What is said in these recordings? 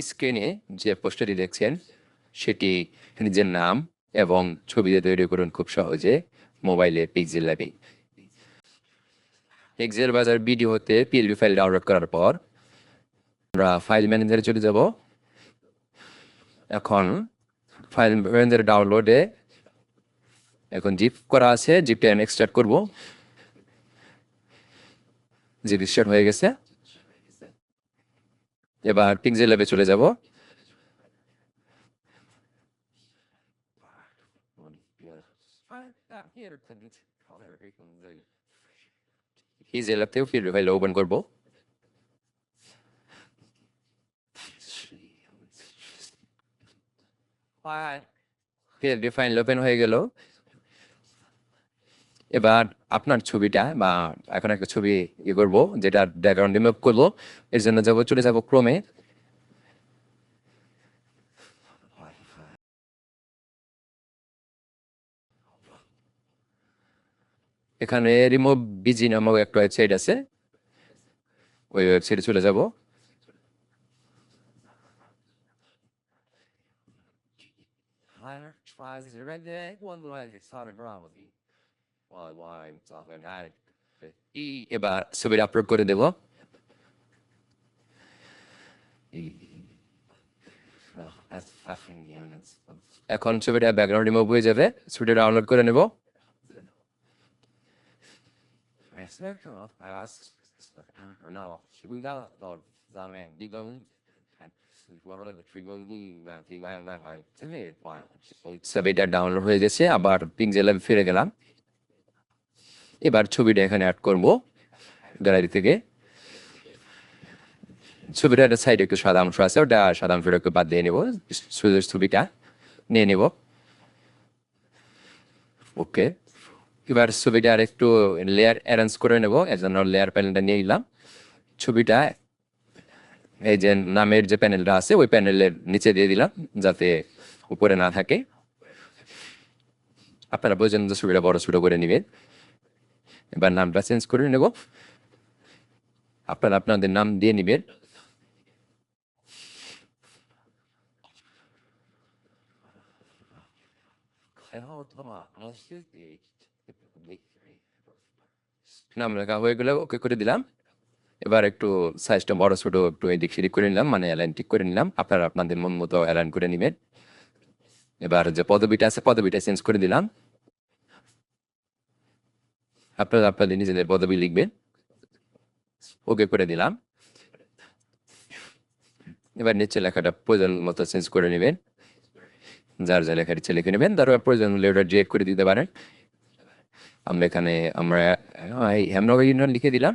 স্ক্রিনে যে পোস্টারটি দেখছেন সেটি নিজের নাম এবং ছবি দিয়ে তৈরি করুন খুব সহজে মোবাইলে পিক্সেল ল্যাবে। পিক্সেল বাজার ভিডিও হতে পিএলবি ফাইল ডাউনলোড করার পর আমরা ফাইল ম্যানেজারে চলে যাব। এখন ফাইল ম্যানেজার ডাউনলোডে এখন জিপ করা আছে, জিপটা আমি এক্সট্রাক্ট করব। জিপ স্টার্ট হয়ে গেছে। এবার পিক্সেল ল্যাবে চলে যাব। পিক্সেল ল্যাব থেকেও পিএলবি ফাইল ওপেন করব। পিএলবি ফাইল ওপেন হয়ে গেল। এবার আপনার ছবিটা বা এখন একটা ছবি করবো যেটা ব্যাকগ্রাউন্ড রিমুভ করবো। এর জন্য চলে যাব ক্রোমে। এখানে রিমুভ বিজি নামক একটা ওয়েবসাইট আছে, ওই ওয়েবসাইটে চলে যাব। এবার ছবিটা আপলোড করে দেব। এখন ছবিটা ব্যাকগ্রাউন্ড রিমুভ হয়ে যাবে। ছবিটা ডাউনলোড করে নেব। ছবিটা ডাউনলোড হয়ে গেছে। আবার পিক্সেল ল্যাবে ফিরে গেলাম। এবার ছবিটা এখানে অ্যাড করব গ্যালারি থেকে। ছবিটা একটা সাইডে একটু সাদা অংশ আছে, ওটা সাদা অংশটা একটু বাদ দিয়ে নেব। ছবিটা নিয়ে নেব। ওকে, এবার ছবিটা আর একটু লেয়ার অ্যারেঞ্জ করে নেব। এর জন্য লেয়ার প্যানেলটা নিয়ে নিলাম। ছবিটা এই যে নামের যে প্যানেলটা আছে ওই প্যানেলের নিচে দিয়ে দিলাম যাতে উপরে না থাকে। আপনারা বোঝেন যে ছবিটা বড় ছোট করে নেবেন। এবার নামটা চেঞ্জ করে নেব। আপনারা আপনাদের নাম দিয়ে নেবেন। নাম লেখা হয়ে গেলে ওকে করে দিলাম। এবার একটু সাইজটা বড় ছোট একটু এদিক সেদিক করে নিলাম, মানে অ্যালাইন ঠিক করে নিলাম। আপনারা আপনাদের মন মতো অ্যালাইন করে নেবেন। এবার যে পদবিটা আছে পদবিটা চেঞ্জ করে দিলাম। আপনারা আপনাদের নিজেদের পদবি লিখবেন। ওকে করে দিলাম। এবার নিচে লেখাটা প্রয়োজন মতো চেঞ্জ করে নেবেন। যার যা লেখার ইচ্ছে লিখে নেবেন। তারপর প্রয়োজন হলে ওটা ডিরেক্ট করে দিতে পারেন। আমরা হেমনগর ইউনিয়ন লিখে দিলাম।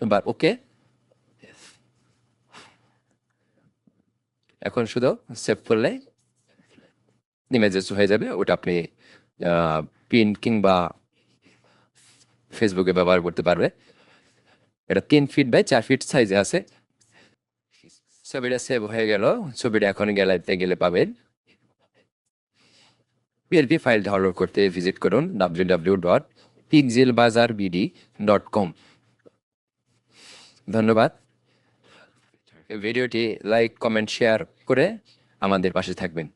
এবার ওকে। এখন শুধু সেভ করলে ইমেজেস হয়ে যাবে। ওটা আপনি পিন কিংবা ফেসবুকে ব্যবহার করতে পারবে। এটা 3 ফিট বাই 4 ফিট সাইজে আছে। ছবিটা সেভ হয়ে গেল। ছবিটা এখন গ্যালারিতে গেলে পাবেন। পিএলপি ফাইল ডাউনলোড করতে ভিজিট করুন www.pixelbazarbd.com। ধন্যবাদ। ভিডিওটি লাইক, কমেন্ট, শেয়ার করে আমাদের পাশে থাকবেন।